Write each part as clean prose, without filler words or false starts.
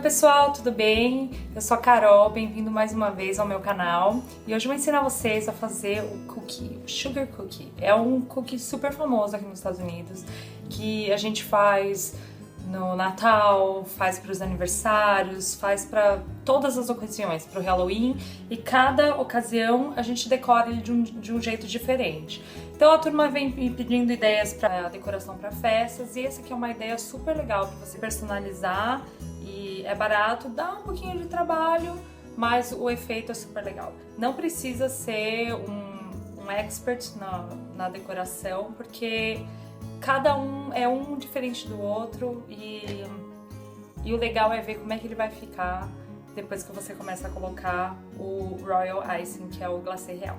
pessoal, tudo bem? Eu sou a Carol, bem-vindo mais uma vez ao meu canal. E hoje eu vou ensinar vocês a fazer o cookie, o sugar cookie. É um cookie super famoso aqui nos Estados Unidos, que a gente faz no Natal, faz para os aniversários, faz para todas as ocasiões, para o Halloween, e cada ocasião a gente decora ele de um jeito diferente. Então a turma vem me pedindo ideias para decoração para festas, e essa aqui é uma ideia super legal para você personalizar, e é barato, dá um pouquinho de trabalho, mas o efeito é super legal. Não precisa ser um expert na decoração, porque cada um é um diferente do outro e o legal é ver como é que ele vai ficar depois que você começa a colocar o Royal Icing, que é o glacê real.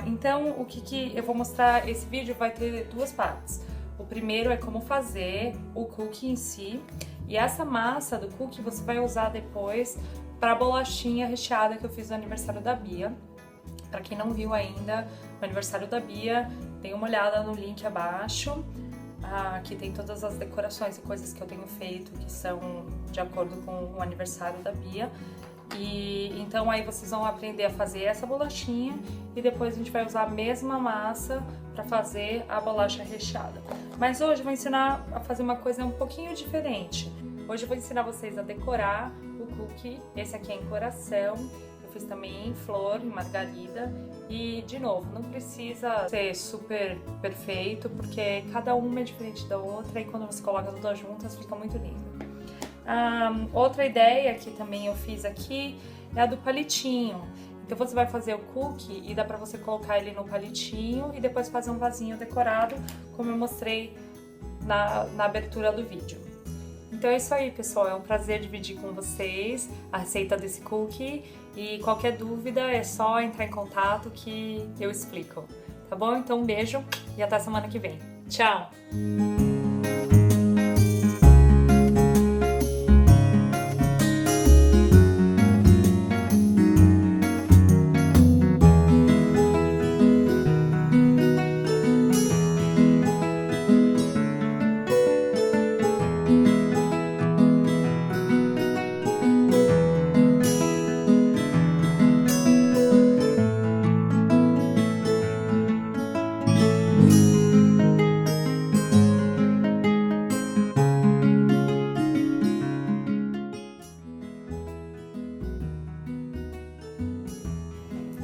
Então, o que eu vou mostrar, esse vídeo vai ter duas partes. O primeiro é como fazer o cookie em si, e essa massa do cookie você vai usar depois para a bolachinha recheada que eu fiz no aniversário da Bia. Para quem não viu ainda o aniversário da Bia, dê uma olhada no link abaixo. Aqui tem todas as decorações e coisas que eu tenho feito que são de acordo com o aniversário da Bia. E então aí vocês vão aprender a fazer essa bolachinha e depois a gente vai usar a mesma massa para fazer a bolacha recheada. Mas hoje eu vou ensinar a fazer uma coisa um pouquinho diferente. Hoje eu vou ensinar vocês a decorar o cookie. Esse aqui é em coração. Eu fiz também em flor, em margarida. E, de novo, não precisa ser super perfeito, porque cada uma é diferente da outra e quando você coloca todas juntas fica muito lindo. Outra ideia que também eu fiz aqui é a do palitinho. Então você vai fazer o cookie e dá pra você colocar ele no palitinho e depois fazer um vasinho decorado, como eu mostrei na abertura do vídeo. Então é isso aí, pessoal, é um prazer dividir com vocês a receita desse cookie e qualquer dúvida é só entrar em contato que eu explico, tá bom? Então um beijo e até semana que vem. Tchau!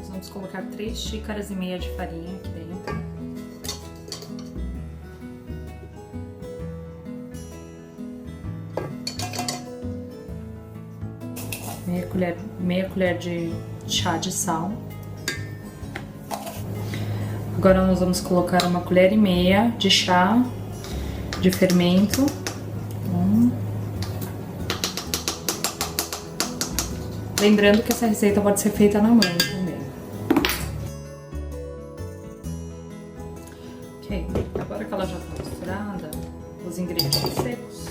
Vamos colocar 3 xícaras e meia de farinha aqui dentro. Meia colher de chá de sal. Agora nós vamos colocar 1,5 colher de chá de fermento. Lembrando que essa receita pode ser feita na mão também. Ok, agora que ela já está misturada, os ingredientes secos,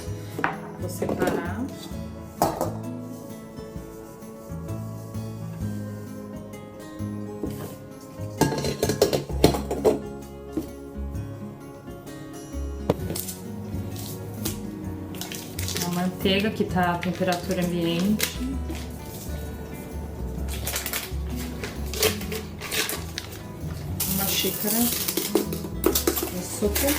vou separar. A manteiga que está a temperatura ambiente. Uma xícara de açúcar.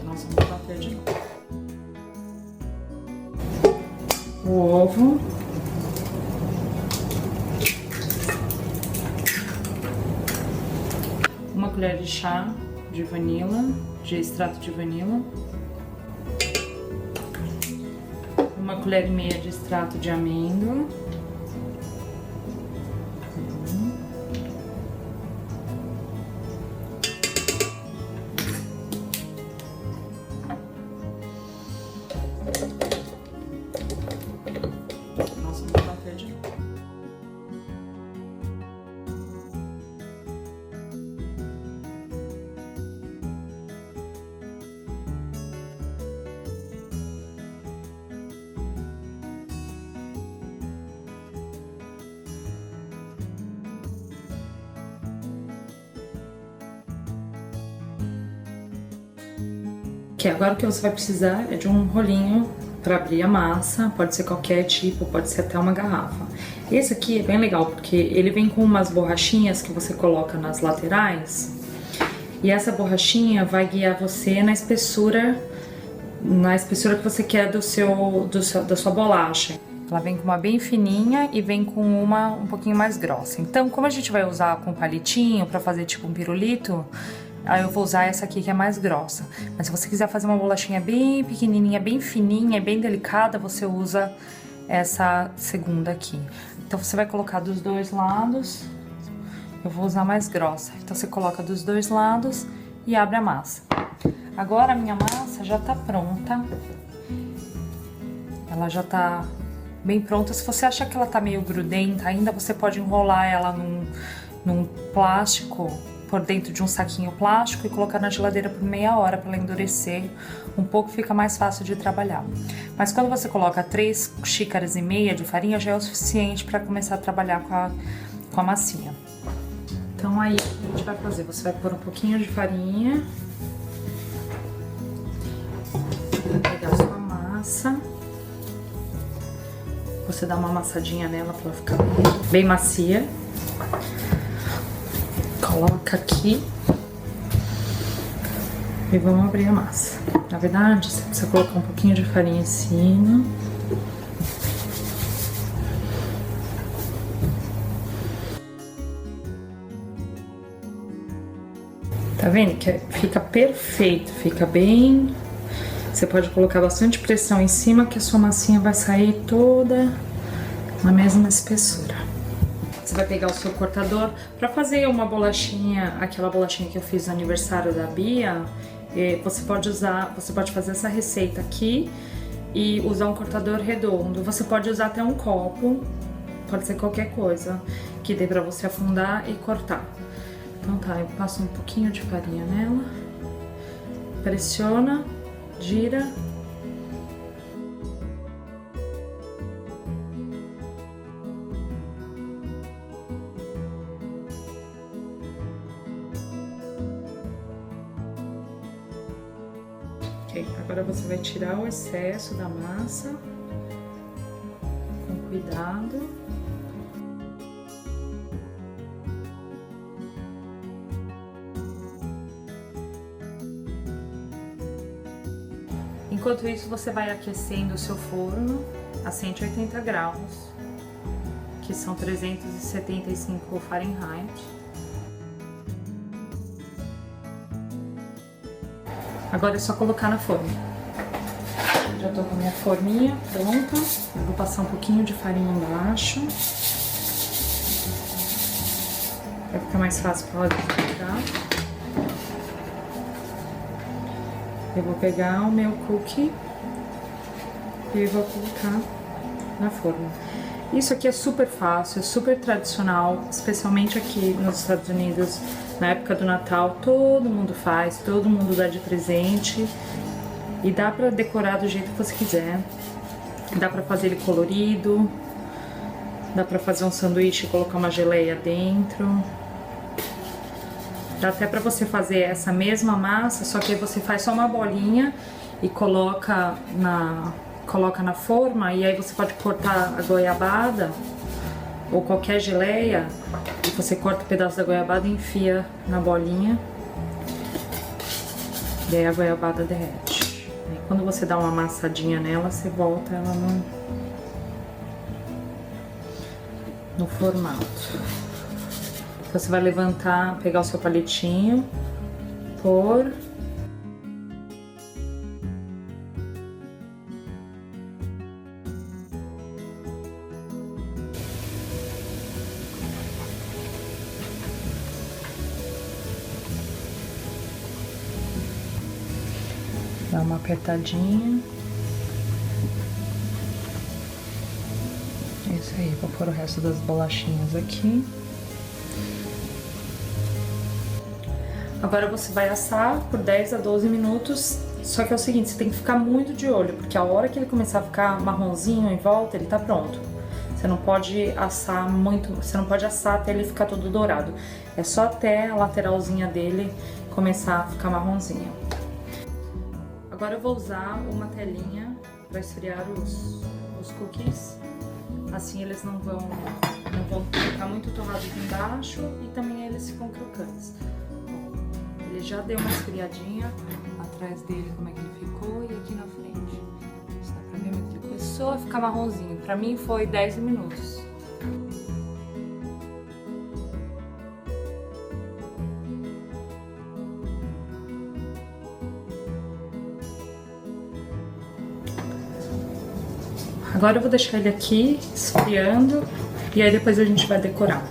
Nós vamos bater de novo. O ovo. Uma colher de chá de vanila, de extrato de vanila. 1,5 colher de extrato de amêndoa. Nós vamos bater de novo. Ok, agora o que você vai precisar é de um rolinho para abrir a massa, pode ser qualquer tipo, pode ser até uma garrafa. Esse aqui é bem legal porque ele vem com umas borrachinhas que você coloca nas laterais e essa borrachinha vai guiar você na espessura que você quer da sua bolacha. Ela vem com uma bem fininha e vem com uma um pouquinho mais grossa. Então, como a gente vai usar com palitinho para fazer tipo um pirulito, aí eu vou usar essa aqui que é mais grossa. Mas se você quiser fazer uma bolachinha bem pequenininha, bem fininha, bem delicada, você usa essa segunda aqui. Então você vai colocar dos dois lados. Eu vou usar mais grossa. Então você coloca dos dois lados e abre a massa. Agora a minha massa já tá pronta. Ela já tá bem pronta. Se você achar que ela tá meio grudenta ainda, você pode enrolar ela num plástico, por dentro de um saquinho plástico e colocar na geladeira por meia hora para ela endurecer um pouco, fica mais fácil de trabalhar. Mas quando você coloca 3 xícaras e meia de farinha, já é o suficiente para começar a trabalhar com a massinha. Então aí o que a gente vai fazer? Você vai pôr um pouquinho de farinha, vai pegar a sua massa, você dá uma amassadinha nela para ela ficar bem macia. Coloca aqui e vamos abrir a massa. Na verdade, você precisa colocar um pouquinho de farinha em cima. Tá vendo que fica perfeito, fica bem... Você pode colocar bastante pressão em cima que a sua massinha vai sair toda na mesma espessura. Você vai pegar o seu cortador para fazer uma bolachinha, aquela bolachinha que eu fiz no aniversário da Bia. Você pode fazer essa receita aqui e usar um cortador redondo. Você pode usar até um copo, pode ser qualquer coisa que dê para você afundar e cortar. Então tá, eu passo um pouquinho de farinha nela, pressiona, gira. Ok, agora você vai tirar o excesso da massa com cuidado. Enquanto isso, você vai aquecendo o seu forno a 180 graus, que são 375 Fahrenheit. Agora é só colocar na forma. Já tô com a minha forminha pronta. Eu vou passar um pouquinho de farinha embaixo. Vai ficar mais fácil para ela desligar. Eu vou pegar o meu cookie e vou colocar na forma. Isso aqui é super fácil, é super tradicional, especialmente aqui nos Estados Unidos. Na época do Natal, todo mundo faz, todo mundo dá de presente. E dá pra decorar do jeito que você quiser. Dá pra fazer ele colorido. Dá pra fazer um sanduíche e colocar uma geleia dentro. Dá até pra você fazer essa mesma massa, só que aí você faz só uma bolinha e coloca na forma. E aí você pode cortar a goiabada ou qualquer geleia, e você corta um pedaço da goiabada e enfia na bolinha, e aí a goiabada derrete. Aí quando você dá uma amassadinha nela, você volta ela no formato. Então você vai levantar, pegar o seu palitinho, pôr... Dá uma apertadinha. É isso aí, vou pôr o resto das bolachinhas aqui. Agora você vai assar por 10 a 12 minutos, só que é o seguinte, você tem que ficar muito de olho, porque a hora que ele começar a ficar marronzinho em volta, ele tá pronto. Você não pode assar muito, você não pode assar até ele ficar todo dourado. É só até a lateralzinha dele começar a ficar marronzinha. Agora eu vou usar uma telinha para esfriar os cookies. Assim eles não vão ficar muito torrados embaixo e também eles ficam crocantes. Ele já deu uma esfriadinha, atrás dele como é que ele ficou e aqui na frente. Dá pra ver que ele começou a ficar marronzinho. Pra mim foi 10 minutos. Agora eu vou deixar ele aqui esfriando e aí depois a gente vai decorar.